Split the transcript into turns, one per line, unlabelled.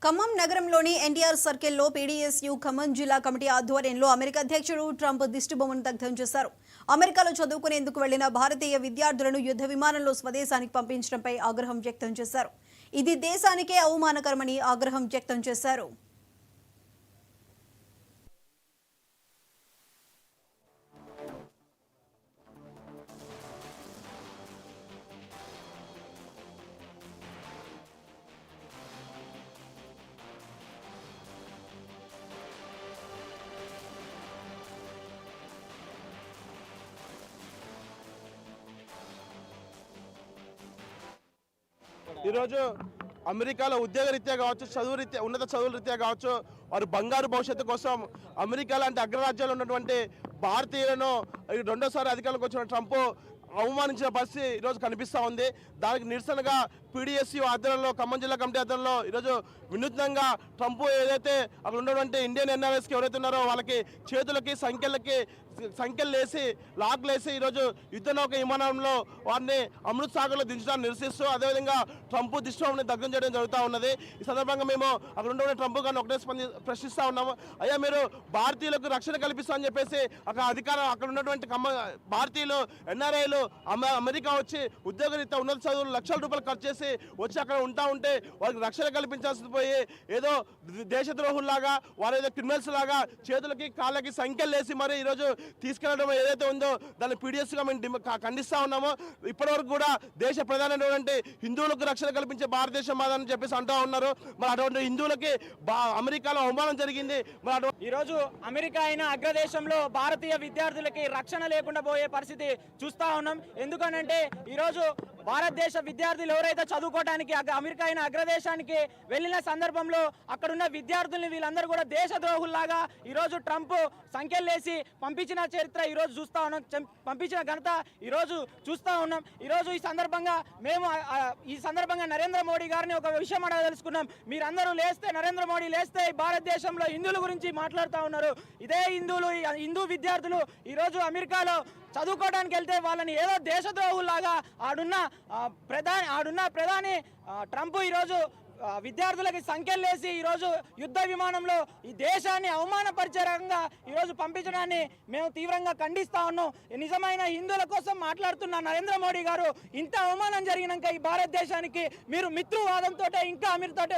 ఖమ్మం నగరంలోని ఎన్టీఆర్ సర్కిల్లో పీడీఎస్యూ ఖమ్మం జిల్లా కమిటీ ఆధ్వర్యంలో అమెరికా అధ్యక్షుడు ట్రంప్ దిష్టిబొమ్మను దగ్ధం చేశారు. అమెరికాలో చదువుకునేందుకు వెళ్లిన భారతీయ విద్యార్థులను యుద్ధ విమానంలో స్వదేశానికి పంపించడంపై ఆగ్రహం వ్యక్తం చేశారు. ఇది దేశానికే అవమానకరమని ఆగ్రహం వ్యక్తం చేశారు.
ఈరోజు అమెరికాలో ఉద్యోగ రీత్యా కావచ్చు, ఉన్నత చదువుల రీత్యా కావచ్చు, వారు బంగారు భవిష్యత్తు కోసం అమెరికా లాంటి అగ్రరాజ్యాలు ఉన్నటువంటి భారతీయులను రెండోసారి అధికారంలోకి వచ్చిన ట్రంప్ అవమానించిన పరిస్థితి ఈరోజు కనిపిస్తూ ఉంది. దానికి నిరసనగా పీడీఎస్యూ ఆధ్వర్యంలో, ఖమ్మం జిల్లా కమిటీ ఆధ్వర్యంలో ఈరోజు వినూత్నంగా ట్రంప్ ఏదైతే అక్కడ ఉన్నటువంటి ఇండియన్ ఎన్ఆర్ఎస్కి ఎవరైతే ఉన్నారో వాళ్ళకి చేతులకి సంఖ్యలు వేసి లాక్లు వేసి ఈరోజు యుద్ధ నౌక విమానంలో వారిని అమృత్ సాగర్లో దించడాన్ని నిరసిస్తూ అదేవిధంగా ట్రంప్ దిష్టిబొమ్మని దగ్ధం చేయడం జరుగుతూ ఉన్నది. ఈ సందర్భంగా మేము అక్కడ ఉన్న ట్రంప్ గారిని ఒకటే ప్రశ్నిస్తూ ఉన్నాము. అయ్యా, మీరు భారతీయులకు రక్షణ కల్పిస్తామని చెప్పేసి అక్కడ ఉన్నటువంటి భారతీయులు ఎన్ఆర్ఐలు అమెరికా వచ్చి ఉద్యోగరీత్యా ఉన్నత చదువులు లక్షల రూపాయలు ఖర్చు చేసి వచ్చి అక్కడ ఉంటే వారికి రక్షణ కల్పించాల్సి పోయి ఏదో దేశద్రోహుల్లాగా, వారు ఏదో క్రిమినల్స్ లాగా చేతులకి కాళ్ళకి సంఖ్యలు వేసి మరి ఈరోజు తీసుకెళ్లడం ఏదైతే ఉందో దాన్ని పీడీఎస్గా మేము ఖండిస్తూ ఉన్నామో. ఇప్పటివరకు కూడా దేశ ప్రధానమైనటువంటి హిందువులకు రక్షణ కల్పించే భారతదేశం మాదని చెప్పేసి అంటూ ఉన్నారు. మరి అటువంటి హిందువులకి అమెరికాలో అవమానం జరిగింది. మరి
ఈరోజు అమెరికా అయిన అగ్రదేశంలో భారతీయ విద్యార్థులకి రక్షణ లేకుండా పోయే పరిస్థితి చూస్తూ ఉన్నాం. ఎందుకనంటే ఈరోజు భారతదేశ విద్యార్థులు ఎవరైతే చదువుకోవడానికి అమెరికా అయిన అగ్రదేశానికి వెళ్ళిన సందర్భంలో అక్కడున్న విద్యార్థుల్ని వీళ్ళందరూ కూడా దేశద్రోహుల్లాగా ఈరోజు ట్రంప్ సంఖ్యలేసి పంపించిన చరిత్ర ఈరోజు చూస్తూ ఉన్నాం. పంపించిన ఘనత ఈరోజు చూస్తూ ఉన్నాం. ఈరోజు ఈ సందర్భంగా నరేంద్ర మోడీ గారిని ఒక విషయం అడగదలుచుకున్నాం. మీరందరూ లేస్తే, నరేంద్ర మోడీ లేస్తే భారతదేశంలో హిందువుల గురించి మాట్లాడుతూ ఉన్నారు. ఇదే హిందూ విద్యార్థులు ఈరోజు అమెరికాలో చదువుకోవడానికి వెళ్తే వాళ్ళని ఏదో దేశద్రోహుల్లాగా ఆడున్న ప్రధాని ట్రంప్ ఈరోజు విద్యార్థులకి సంఖ్యలేసి ఈరోజు యుద్ధ విమానంలో ఈ దేశాన్ని అవమానపరిచే రకంగా ఈరోజు పంపించడాన్ని మేము తీవ్రంగా ఖండిస్తా ఉన్నాం. నిజమైన హిందువుల కోసం మాట్లాడుతున్న నరేంద్ర మోడీ గారు ఇంత అవమానం జరిగినాక ఈ భారతదేశానికి మీరు మిత్రువాదంతో ఇంకా అమెరికాతో